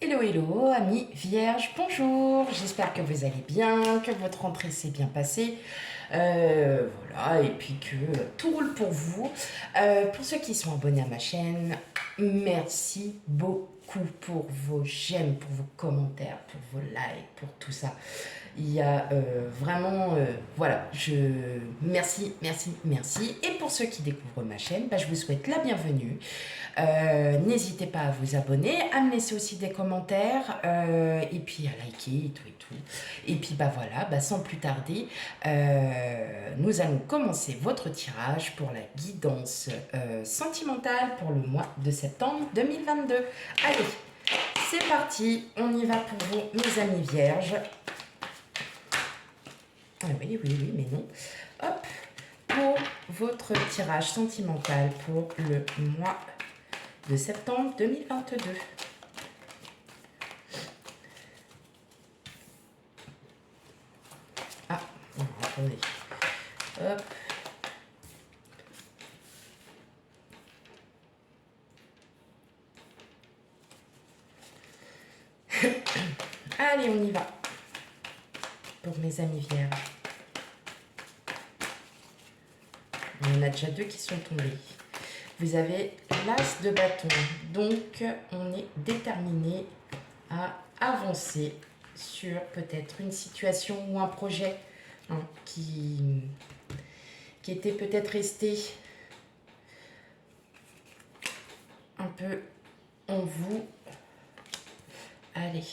Hello, hello, amis vierges, bonjour, j'espère que vous allez bien, que votre rentrée s'est bien passée, voilà, et puis que tout roule pour vous. Pour ceux qui sont abonnés à ma chaîne, merci beaucoup pour vos j'aime, pour vos commentaires, pour vos likes, pour tout ça. Il y a vraiment, voilà, merci, merci, merci. Et pour ceux qui découvrent ma chaîne, bah, je vous souhaite la bienvenue. N'hésitez pas à vous abonner, à me laisser aussi des commentaires, et puis à liker et tout et tout. Et puis bah voilà, bah, sans plus tarder, nous allons commencer votre tirage pour la guidance sentimentale pour le mois de septembre 2022. Allez, c'est parti, on y va pour vous, mes amis vierges. Ah oui, oui, oui, mais non. Hop, pour votre tirage sentimental pour le mois de septembre 2022. Ah, non, attendez. Hop. Allez, on y va. Pour mes amis vierges. Il y en a déjà deux qui sont tombés. Vous avez l'as de bâton. Donc, on est déterminé à avancer sur peut-être une situation ou un projet qui était peut-être resté un peu en vous. Allez.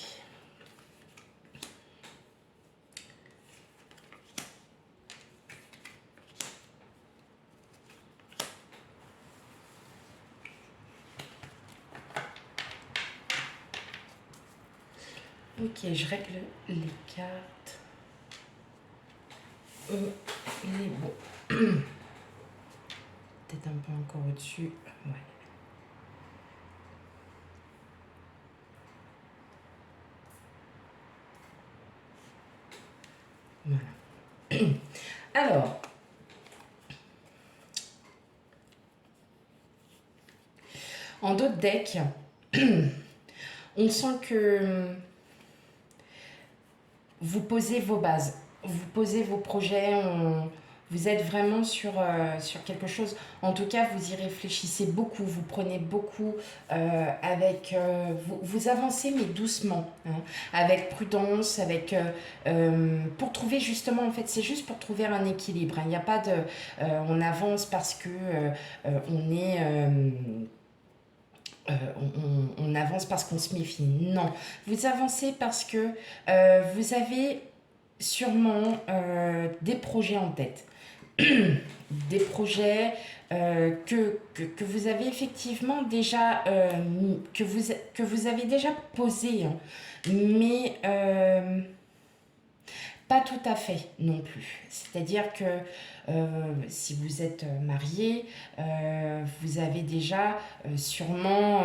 Ok, je règle les cartes. Il est bon. Peut-être un peu encore au-dessus. Ouais. Voilà. Alors, en d'autres decks, on sent que vous posez vos bases, vous posez vos projets, vous êtes vraiment sur quelque chose. En tout cas, vous y réfléchissez beaucoup, vous prenez beaucoup vous avancez mais doucement, avec prudence, pour trouver justement, en fait, c'est juste pour trouver un équilibre. Il n'y a pas de, on avance parce que on est on avance parce qu'on se méfie. Non, vous avancez parce que vous avez sûrement des projets en tête. Des projets que vous avez effectivement déjà, que vous avez déjà posés, hein. Mais pas tout à fait non plus. C'est-à-dire que si vous êtes marié, vous avez déjà sûrement,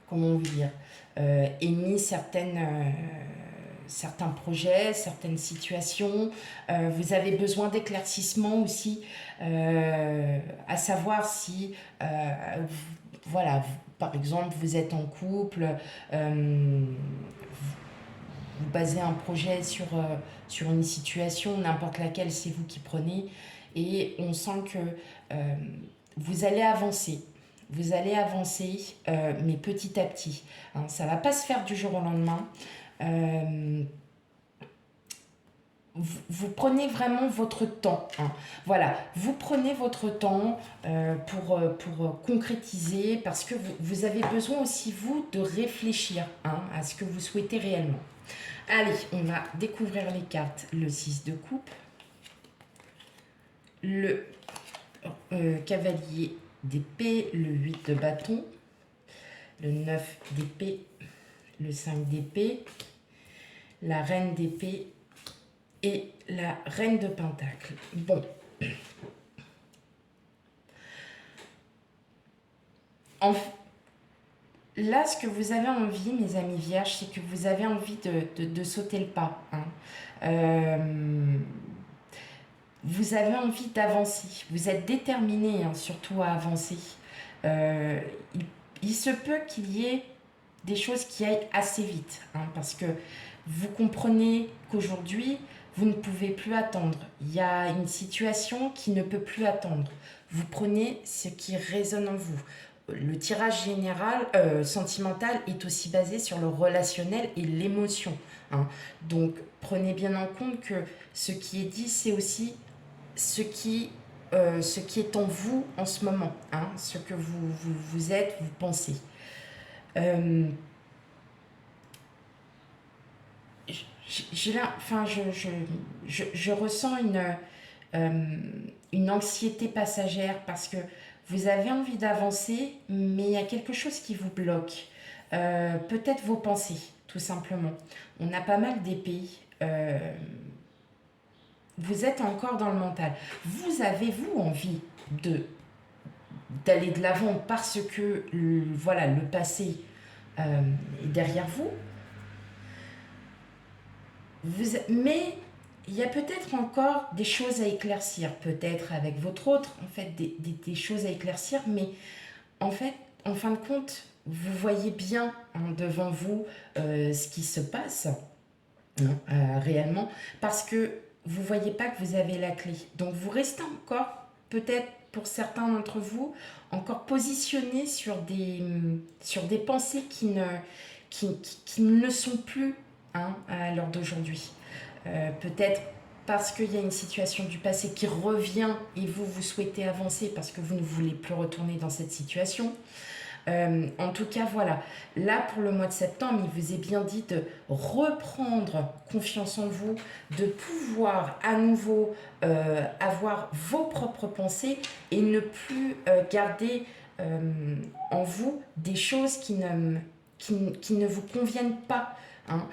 comment vous dire, émis certains projets, certaines situations. Vous avez besoin d'éclaircissement aussi, à savoir si, voilà, par exemple, vous êtes en couple, vous basez un projet sur une situation, n'importe laquelle, c'est vous qui prenez, et on sent que euh, vous allez avancer. Vous allez avancer, mais petit à petit. Hein, ça ne va pas se faire du jour au lendemain. Euh, vous prenez vraiment votre temps. Hein. Voilà, vous prenez votre temps pour concrétiser, parce que vous avez besoin aussi, vous, de réfléchir à ce que vous souhaitez réellement. Allez, on va découvrir les cartes. Le 6 de coupe, le cavalier d'épée, le 8 de bâton, le 9 d'épée, le 5 d'épée, la reine d'épée et la reine de pentacle. Bon. Là, ce que vous avez envie, mes amis vierges, c'est que vous avez envie de sauter le pas. Hein. Vous avez envie d'avancer. Vous êtes déterminé, hein, surtout à avancer. Euh, il, il se peut qu'il y ait des choses qui aillent assez vite, hein, parce que vous comprenez qu'aujourd'hui, vous ne pouvez plus attendre. Il y a une situation qui ne peut plus attendre. Vous prenez ce qui résonne en vous. Le tirage général sentimental est aussi basé sur le relationnel et l'émotion, hein. Donc, prenez bien en compte que ce qui est dit, c'est aussi ce qui est en vous en ce moment, hein, ce que vous êtes, vous pensez. Euh, enfin, je ressens une anxiété passagère parce que vous avez envie d'avancer, mais il y a quelque chose qui vous bloque. Peut-être vos pensées, tout simplement. On a pas mal d'épées. Vous êtes encore dans le mental. Vous avez-vous envie de d'aller de l'avant parce que voilà, le passé est derrière vous, mais il y a peut-être encore des choses à éclaircir, peut-être avec votre autre, en fait, des choses à éclaircir, mais en fait, en fin de compte, vous voyez bien, hein, devant vous ce qui se passe, hein, réellement, parce que vous ne voyez pas que vous avez la clé. Donc vous restez encore, peut-être pour certains d'entre vous, encore positionnés sur des pensées qui ne le sont plus, hein, à l'heure d'aujourd'hui. Peut-être parce qu'il y a une situation du passé qui revient et vous souhaitez avancer parce que vous ne voulez plus retourner dans cette situation. En tout cas, voilà. Là, pour le mois de septembre, il vous est bien dit de reprendre confiance en vous, de pouvoir à nouveau avoir vos propres pensées et ne plus garder en vous des choses qui ne vous conviennent pas, hein.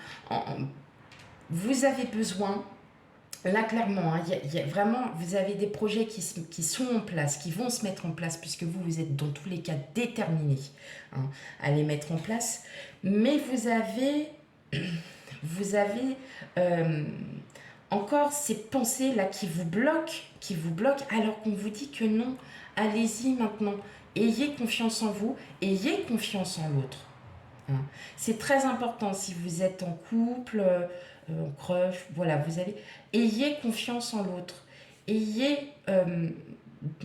Vous avez besoin. Là, clairement, hein, y a vraiment, vous avez des projets qui sont en place, qui vont se mettre en place, puisque vous êtes dans tous les cas déterminés, hein, à les mettre en place. Mais vous avez encore ces pensées-là qui vous bloquent, alors qu'on vous dit que non, allez-y maintenant. Ayez confiance en vous, ayez confiance en l'autre, hein. C'est très important si vous êtes en couple, en crush, voilà, ayez confiance en l'autre. Ayez,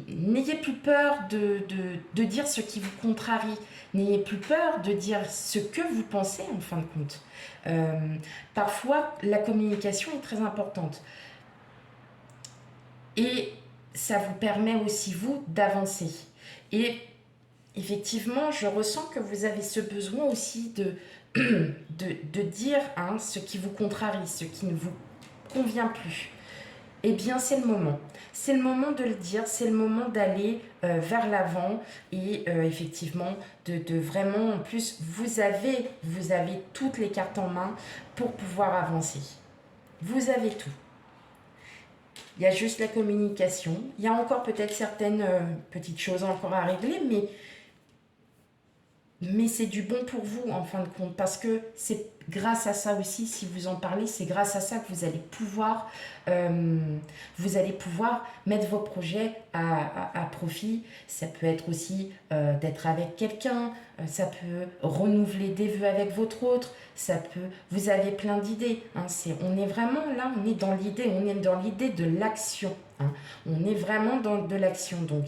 n'ayez plus peur de dire ce qui vous contrarie. N'ayez plus peur de dire ce que vous pensez en fin de compte. Euh, Parfois, la communication est très importante. Et ça vous permet aussi, vous, d'avancer. Et effectivement, je ressens que vous avez ce besoin aussi de dire, hein, ce qui vous contrarie, ce qui ne vous convient plus. Eh bien, c'est le moment. C'est le moment de le dire, c'est le moment d'aller vers l'avant et effectivement de vraiment, en plus, vous avez toutes les cartes en main pour pouvoir avancer. Vous avez tout. Il y a juste la communication. Il y a encore peut-être certaines petites choses encore à régler, mais c'est du bon pour vous en fin de compte, parce que c'est grâce à ça aussi, si vous en parlez, c'est grâce à ça que vous allez pouvoir mettre vos projets à profit. Ça peut être aussi d'être avec quelqu'un, ça peut renouveler des vœux avec votre autre, vous avez plein d'idées, hein. On est vraiment là, on est dans l'idée de l'action, hein. On est vraiment dans de l'action, donc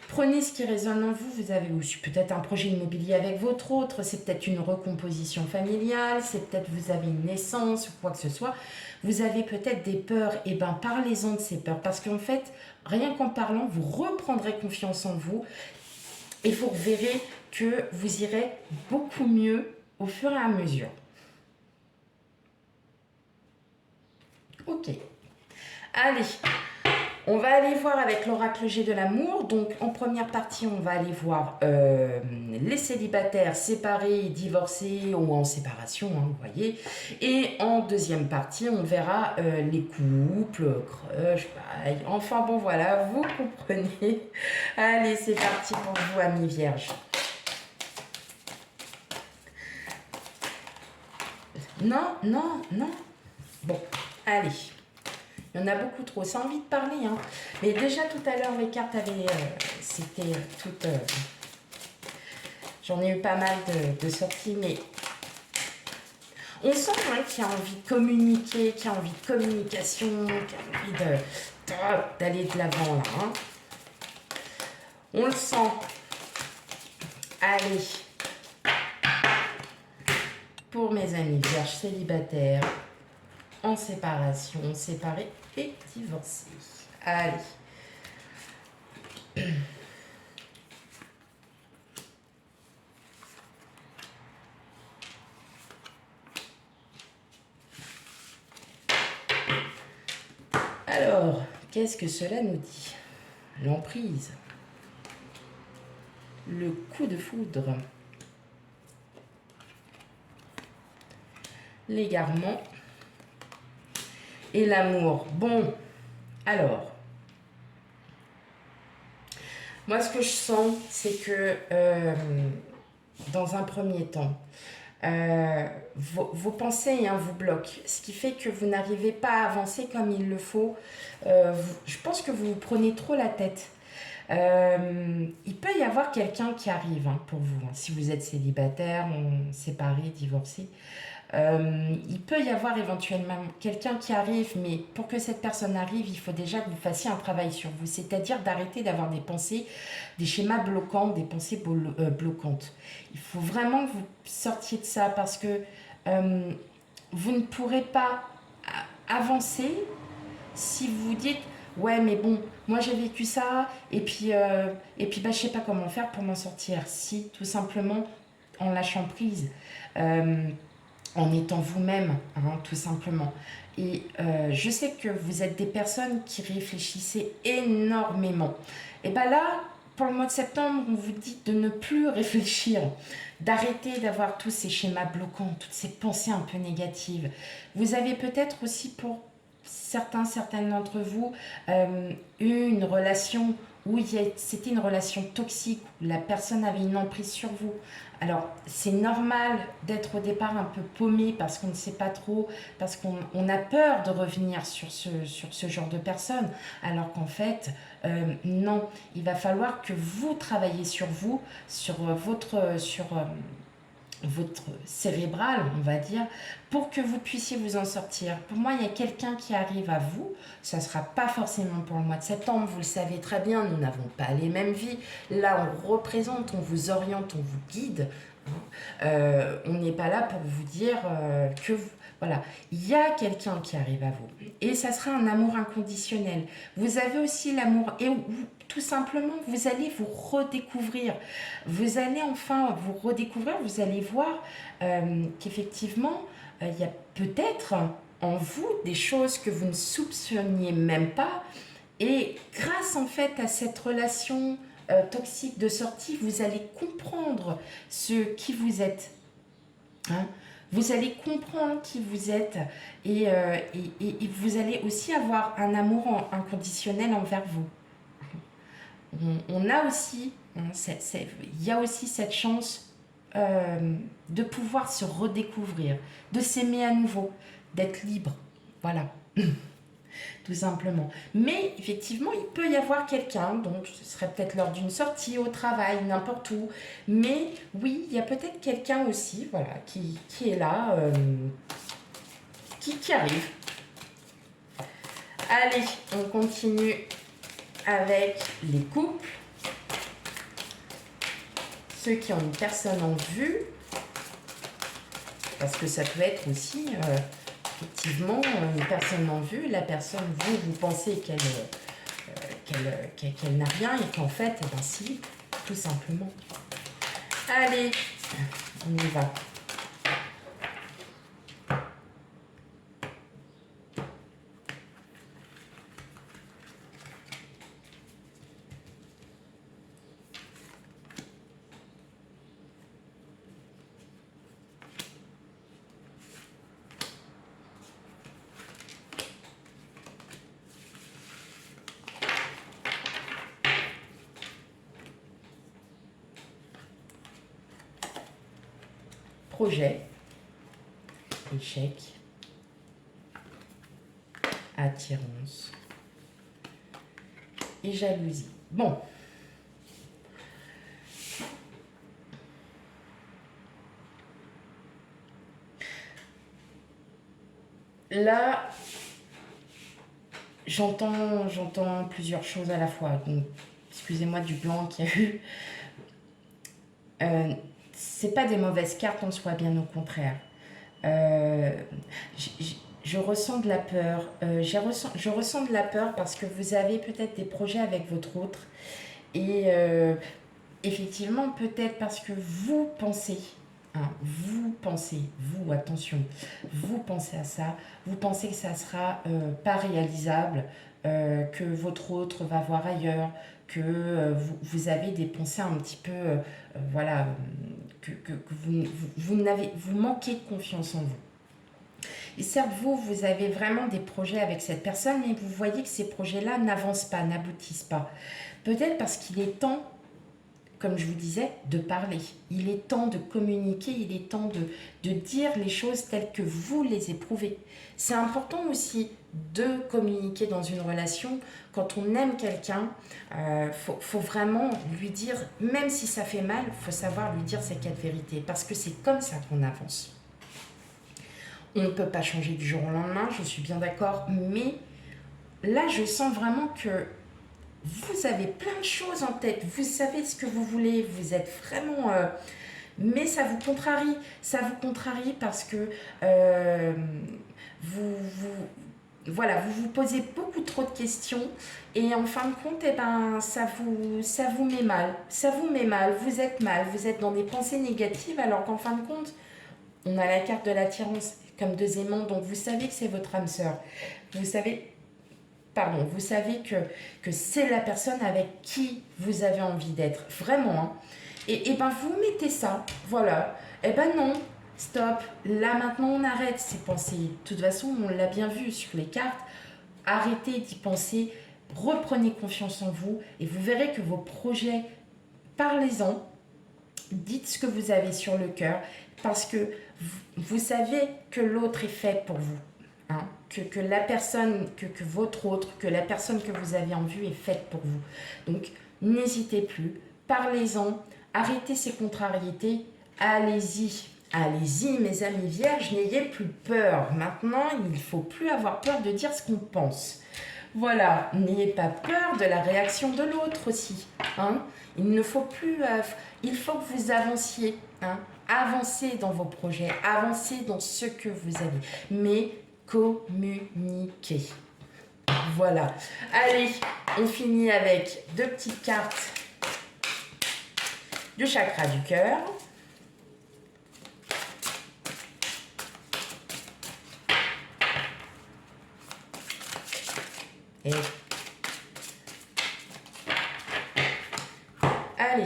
prenez ce qui résonne en vous. Vous avez aussi peut-être un projet immobilier avec votre autre, c'est peut-être une recomposition familiale, c'est peut-être vous avez une naissance ou quoi que ce soit. Vous avez peut-être des peurs, et bien parlez-en de ces peurs, parce qu'en fait, rien qu'en parlant, vous reprendrez confiance en vous et vous verrez que vous irez beaucoup mieux au fur et à mesure. Ok. Allez, on va aller voir avec l'oracle G de l'amour. Donc, en première partie, on va aller voir les célibataires séparés, divorcés ou en séparation, hein, vous voyez. Et en deuxième partie, on verra les couples, crush, pareil. Enfin, bon, voilà, vous comprenez. Allez, c'est parti pour vous, amis vierges. Non, non, non. Bon, allez. Il y en a beaucoup trop. Ça a envie de parler, hein. Mais déjà, tout à l'heure, les cartes avaient... c'était toutes... J'en ai eu pas mal de sorties, mais on sent hein, qu'il a envie de communiquer, qu'il a envie de communication, qu'il a envie d'aller de l'avant là. Hein. On le sent. Allez. Pour mes amis vierges célibataires, en séparation, séparés et divorcés. Allez. Alors, qu'est-ce que cela nous dit? L'emprise. Le coup de foudre. L'égarement. Et l'amour. Bon, alors. Moi, ce que je sens, c'est que dans un premier temps, vos pensées hein, vous bloquent, ce qui fait que vous n'arrivez pas à avancer comme il le faut. Je pense que vous vous prenez trop la tête. Il peut y avoir quelqu'un qui arrive hein, pour vous, hein, si vous êtes célibataire, séparé, divorcé. Il peut y avoir éventuellement quelqu'un qui arrive, mais pour que cette personne arrive, il faut déjà que vous fassiez un travail sur vous, c'est-à-dire d'arrêter d'avoir des pensées, des schémas bloquants, des pensées bloquantes. Il faut vraiment que vous sortiez de ça parce que vous ne pourrez pas avancer si vous vous dites ouais mais bon moi j'ai vécu ça et puis bah, je sais pas comment faire pour m'en sortir. Si tout simplement en lâchant prise. En étant vous-même, hein, tout simplement. Et je sais que vous êtes des personnes qui réfléchissez énormément. Et bien là, pour le mois de septembre, on vous dit de ne plus réfléchir, d'arrêter d'avoir tous ces schémas bloquants, toutes ces pensées un peu négatives. Vous avez peut-être aussi pour certaines d'entre vous une relation où c'était une relation toxique, où la personne avait une emprise sur vous. Alors, c'est normal d'être au départ un peu paumé parce qu'on ne sait pas trop, parce qu'on a peur de revenir sur ce genre de personne, alors qu'en fait, non, il va falloir que vous travaillez sur vous, sur votre cérébral, on va dire, pour que vous puissiez vous en sortir. Pour moi, il y a quelqu'un qui arrive à vous. Ça ne sera pas forcément pour le mois de septembre, vous le savez très bien, nous n'avons pas les mêmes vies. Là, on représente, on vous oriente, on vous guide. On n'est pas là pour vous dire que vous... Voilà, il y a quelqu'un qui arrive à vous. Et ça sera un amour inconditionnel. Vous avez aussi l'amour... Et tout simplement, vous allez vous redécouvrir. Vous allez enfin vous redécouvrir, vous allez voir qu'effectivement, il y a peut-être en vous des choses que vous ne soupçonniez même pas. Et grâce en fait à cette relation toxique de sortie, vous allez comprendre qui vous êtes. Hein. Vous allez comprendre qui vous êtes et vous allez aussi avoir un amour inconditionnel envers vous. On a aussi, il y a aussi cette chance de pouvoir se redécouvrir, de s'aimer à nouveau, d'être libre. Voilà, tout simplement. Mais effectivement, il peut y avoir quelqu'un, donc ce serait peut-être lors d'une sortie au travail, n'importe où. Mais oui, il y a peut-être quelqu'un aussi, voilà, qui est là, qui arrive. Allez, on continue avec les couples. Ceux qui ont une personne en vue, parce que ça peut être aussi effectivement une personne en vue, la personne, vous pensez qu'elle n'a rien et qu'en fait, eh ben, si, tout simplement. Allez, on y va. Projet, échec, attirance et jalousie. Bon. là, j'entends plusieurs choses à la fois. Donc, excusez-moi du blanc qu'il y a eu. Euh, c'est pas des mauvaises cartes en soi, bien au contraire. Euh, je ressens de la peur. Je ressens de la peur parce que vous avez peut-être des projets avec votre autre. Et effectivement, peut-être parce que vous pensez, hein, vous, attention, vous pensez à ça, vous pensez que ça sera pas réalisable, que votre autre va voir ailleurs, que vous avez des pensées un petit peu, voilà, que vous manquez de confiance en vous. Et certes, vous avez vraiment des projets avec cette personne, mais vous voyez que ces projets-là n'avancent pas, n'aboutissent pas. Peut-être parce qu'il est temps, comme je vous disais, de parler. Il est temps de communiquer, il est temps de dire les choses telles que vous les éprouvez. C'est important aussi de communiquer dans une relation. Quand on aime quelqu'un, faut vraiment lui dire, même si ça fait mal, il faut savoir lui dire ses quatre vérités, parce que c'est comme ça qu'on avance. On ne peut pas changer du jour au lendemain, je suis bien d'accord, mais là, je sens vraiment que vous avez plein de choses en tête, vous savez ce que vous voulez, vous êtes vraiment... mais ça vous contrarie. Ça vous contrarie parce que voilà, vous vous posez beaucoup trop de questions et en fin de compte, eh ben, ça vous met mal. Ça vous met mal, vous êtes dans des pensées négatives alors qu'en fin de compte, on a la carte de l'attirance comme deux aimants, donc vous savez que c'est votre âme sœur. Vous savez, pardon, vous savez que c'est la personne avec qui vous avez envie d'être, vraiment. Hein. Et ben vous mettez ça, voilà. Et ben non, stop. Là maintenant on arrête ces pensées. De toute façon, on l'a bien vu sur les cartes. Arrêtez d'y penser, reprenez confiance en vous et vous verrez que vos projets, parlez-en, dites ce que vous avez sur le cœur parce que vous savez que l'autre est fait pour vous. Hein, que la personne, que votre autre, que la personne que vous avez en vue est faite pour vous. Donc, n'hésitez plus, parlez-en, arrêtez ces contrariétés, allez-y. Allez-y, mes amis vierges, n'ayez plus peur. Maintenant, il ne faut plus avoir peur de dire ce qu'on pense. Voilà, n'ayez pas peur de la réaction de l'autre aussi. Hein. Il ne faut plus... il faut que vous avanciez. Hein. Avancez dans vos projets, avancez dans ce que vous avez. Mais communiquer. Voilà. Allez, on finit avec deux petites cartes du chakra du cœur. Et allez.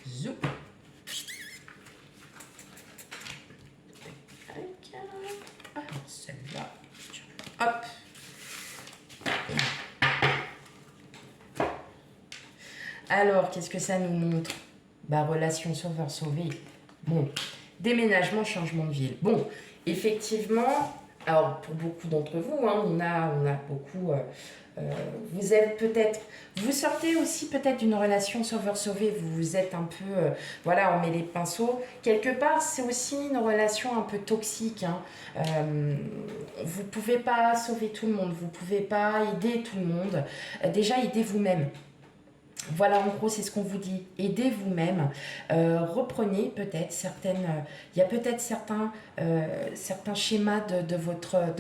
Zou. Celle-là. Hop. Alors, qu'est-ce que ça nous montre? Bah, relation sauveur-sauvé. Bon, déménagement, changement de ville. Bon, effectivement, alors pour beaucoup d'entre vous, hein, on a beaucoup... vous êtes peut-être... Vous sortez aussi peut-être d'une relation sauveur-sauvé, vous êtes un peu... voilà, on met les pinceaux. Quelque part, c'est aussi une relation un peu toxique. Hein. Vous ne pouvez pas sauver tout le monde, vous ne pouvez pas aider tout le monde. Déjà, aidez vous-même. Voilà, en gros, c'est ce qu'on vous dit. Aidez vous-même. Reprenez peut-être certaines... Il y a peut-être certains schémas de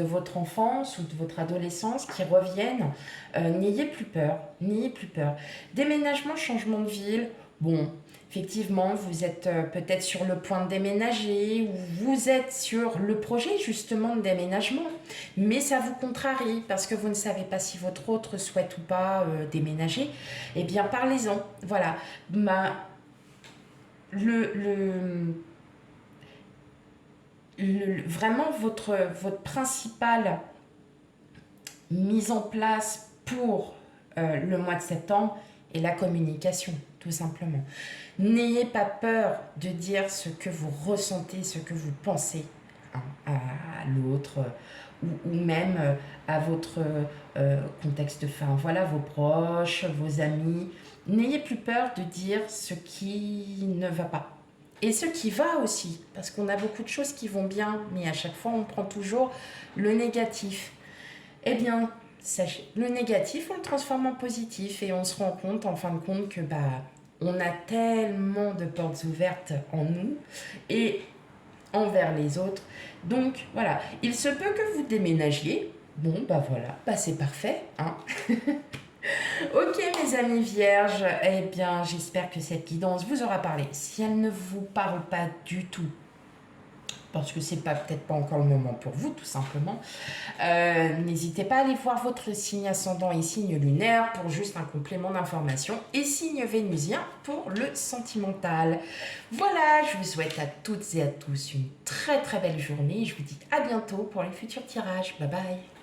votre enfance ou de votre adolescence qui reviennent. N'ayez plus peur. N'ayez plus peur. Déménagement, changement de ville. Bon, effectivement, vous êtes peut-être sur le point de déménager ou vous êtes sur le projet justement de déménagement. Mais ça vous contrarie parce que vous ne savez pas si votre autre souhaite ou pas déménager. Eh bien, parlez-en. Voilà. Vraiment, votre principale mise en place pour le mois de septembre est la communication, tout simplement. N'ayez pas peur de dire ce que vous ressentez, ce que vous pensez hein, à l'autre ou même à votre contexte, enfin voilà, vos proches, vos amis. N'ayez plus peur de dire ce qui ne va pas. Et ce qui va aussi, parce qu'on a beaucoup de choses qui vont bien, mais à chaque fois, on prend toujours le négatif. Eh bien, sachez, le négatif, on le transforme en positif et on se rend compte, en fin de compte, que on a tellement de portes ouvertes en nous et envers les autres. Donc, voilà, il se peut que vous déménagiez. Bon, voilà, c'est parfait, hein. Ok mes amis vierges, eh bien j'espère que cette guidance vous aura parlé. Si elle ne vous parle pas du tout, parce que c'est peut-être pas encore le moment pour vous tout simplement, n'hésitez pas à aller voir votre signe ascendant et signe lunaire pour juste un complément d'information et signe vénusien pour le sentimental. Voilà, je vous souhaite à toutes et à tous une très très belle journée et je vous dis à bientôt pour les futurs tirages. Bye bye.